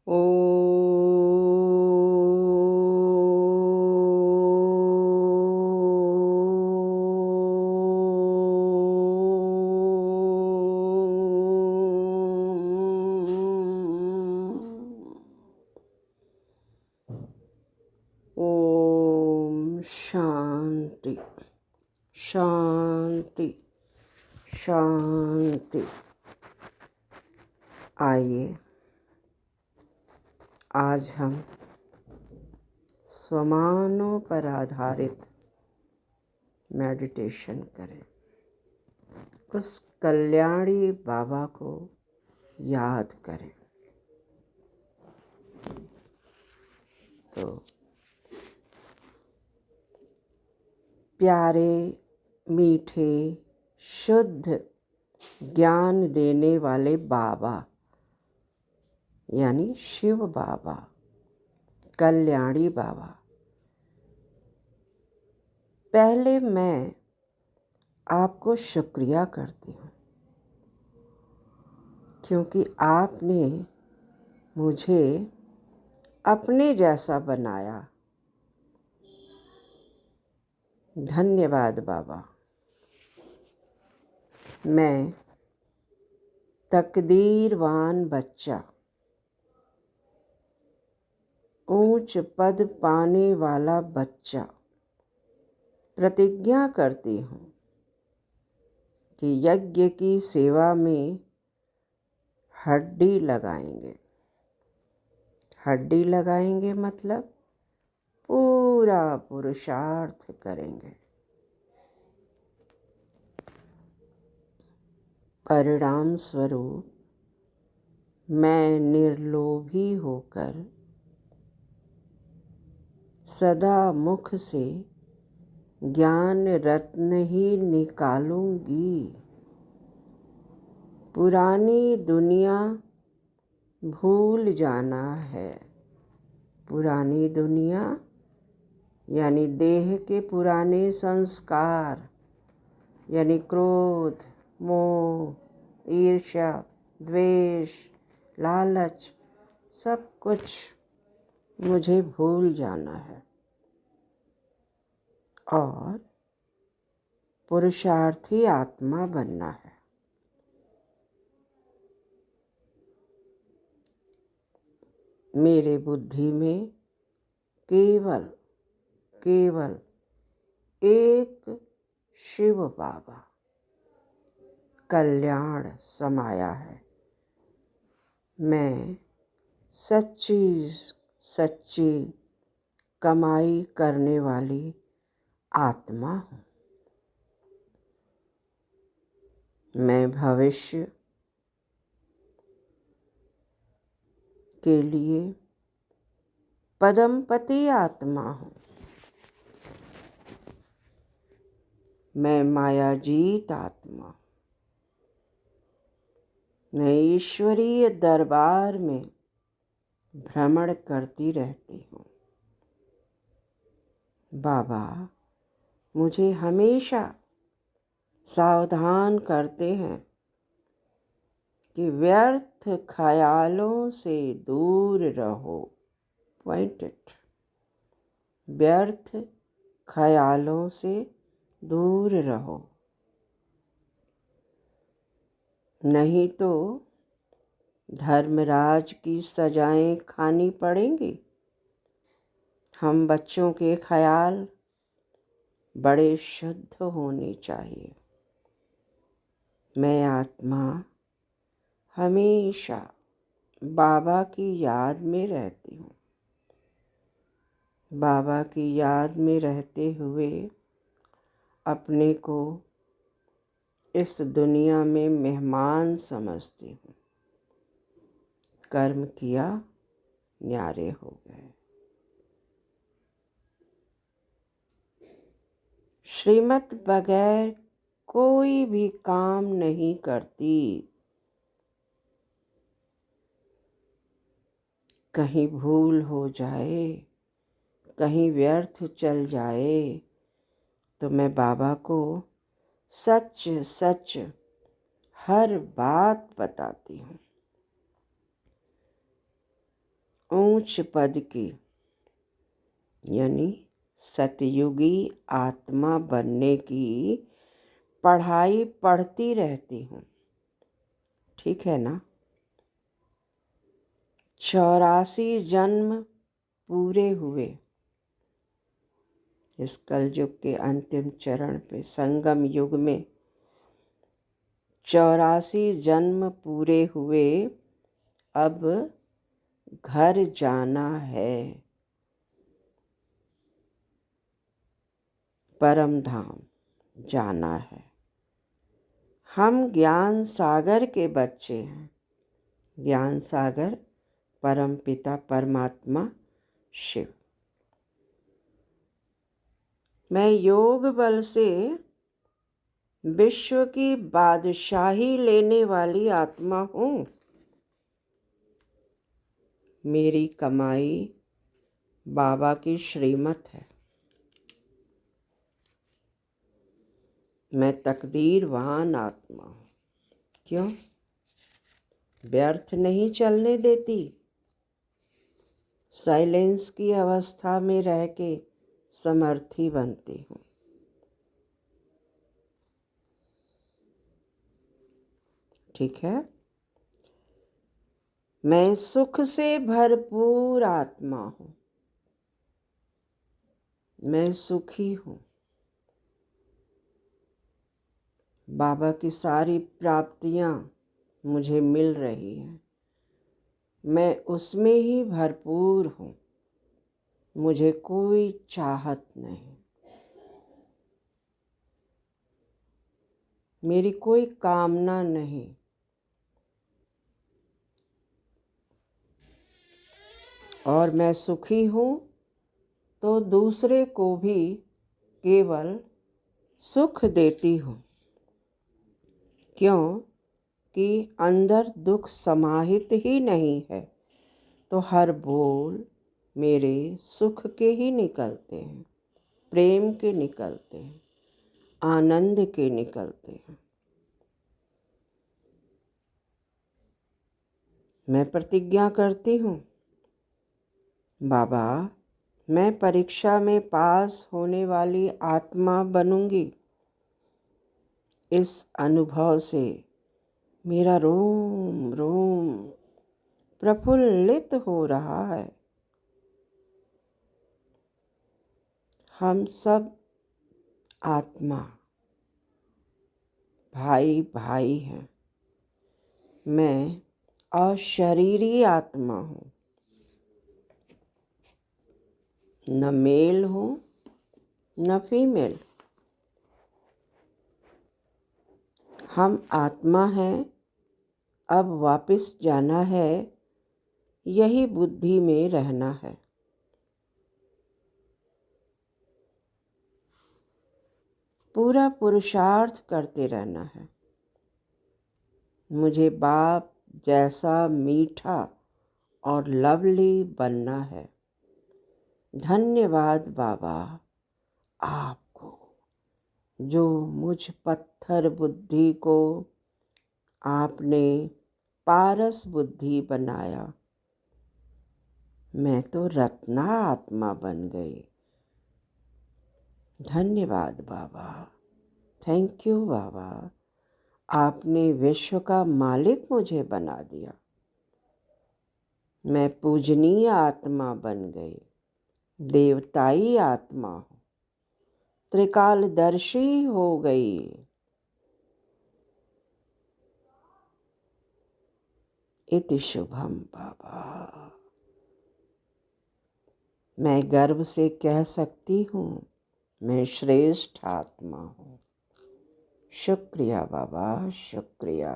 ओ ओम शांति शांति शांति। आइए आज हम स्वमानों पर आधारित मेडिटेशन करें। उस कल्याणी बाबा को याद करें। तो प्यारे, मीठे, शुद्ध ज्ञान देने वाले बाबा यानी शिव बाबा, कल्याणी बाबा, पहले मैं आपको शुक्रिया करती हूँ क्योंकि आपने मुझे अपने जैसा बनाया। धन्यवाद बाबा। मैं तकदीरवान बच्चा, ऊंच पद पाने वाला बच्चा, प्रतिज्ञा करती हूँ कि यज्ञ की सेवा में हड्डी लगाएंगे। हड्डी लगाएंगे मतलब पूरा पुरुषार्थ करेंगे। परिणाम स्वरूप मैं निर्लोभी होकर सदा मुख से ज्ञान रत्न ही निकालूंगी। पुरानी दुनिया भूल जाना है। पुरानी दुनिया यानी देह के पुराने संस्कार यानी क्रोध, मोह, ईर्ष्या, द्वेष, लालच, सब कुछ मुझे भूल जाना है और पुरुषार्थी आत्मा बनना है। मेरे बुद्धि में केवल एक शिव बाबा कल्याण समाया है। मैं सच्ची कमाई करने वाली आत्मा हूँ। मैं भविष्य के लिए पदमपति आत्मा हूँ। मैं मायाजीत आत्मा हूँ। मैं ईश्वरीय दरबार में भ्रमण करती रहती हूँ। बाबा मुझे हमेशा सावधान करते हैं कि व्यर्थ ख्यालों से दूर रहो। व्यर्थ ख्यालों से दूर रहो, नहीं तो धर्मराज की सजाएं खानी पड़ेंगी। हम बच्चों के ख्याल बड़े शुद्ध होने चाहिए। मैं आत्मा हमेशा बाबा की याद में रहती हूँ। बाबा की याद में रहते हुए अपने को इस दुनिया में मेहमान समझती हूँ। कर्म किया, न्यारे हो गए। श्रीमत बगैर कोई भी काम नहीं करती। कहीं भूल हो जाए, कहीं व्यर्थ चल जाए तो मैं बाबा को सच हर बात बताती हूँ। ऊंच पद की यानी सतयुगी आत्मा बनने की पढ़ाई पढ़ती रहती हूँ। ठीक है ना। 84 जन्म पूरे हुए इस कलयुग के अंतिम चरण पे, संगम युग में 84 जन्म पूरे हुए। अब घर जाना है, परम धाम जाना है। हम ज्ञान सागर के बच्चे हैं। ज्ञान सागर परम पिता परमात्मा शिव। मैं योग बल से विश्व की बादशाही लेने वाली आत्मा हूँ। मेरी कमाई बाबा की श्रीमत है। मैं तकदीरवान आत्मा हूँ। क्यों? व्यर्थ नहीं चलने देती। साइलेंस की अवस्था में रह के समर्थी बनती हूँ। ठीक है। मैं सुख से भरपूर आत्मा हूँ। मैं सुखी हूँ। बाबा की सारी प्राप्तियाँ मुझे मिल रही हैं। मैं उसमें ही भरपूर हूँ। मुझे कोई चाहत नहीं। मेरी कोई कामना नहीं। और मैं सुखी हूँ तो दूसरे को भी केवल सुख देती हूँ। क्यों कि अंदर दुख समाहित ही नहीं है, तो हर बोल मेरे सुख के ही निकलते हैं, प्रेम के निकलते हैं, आनंद के निकलते हैं। मैं प्रतिज्ञा करती हूँ, बाबा मैं परीक्षा में पास होने वाली आत्मा बनूंगी। इस अनुभव से मेरा रोम रोम प्रफुल्लित हो रहा है। हम सब आत्मा भाई भाई हैं। मैं अशरीरी आत्मा हूँ, न मेल हूँ न फीमेल। हम आत्मा हैं, अब वापस जाना है, यही बुद्धि में रहना है। पूरा पुरुषार्थ करते रहना है। मुझे बाप जैसा मीठा और लवली बनना है। धन्यवाद बाबा आपको, जो मुझ पत्थर बुद्धि को आपने पारस बुद्धि बनाया। मैं तो रत्ना आत्मा बन गई। धन्यवाद बाबा। थैंक यू बाबा। आपने विश्व का मालिक मुझे बना दिया। मैं पूजनीय आत्मा बन गई, देवताई आत्मा हूँ, त्रिकालदर्शी हो गई। इति शुभम बाबा। मैं गर्व से कह सकती हूँ, मैं श्रेष्ठ आत्मा हूँ। शुक्रिया बाबा, शुक्रिया।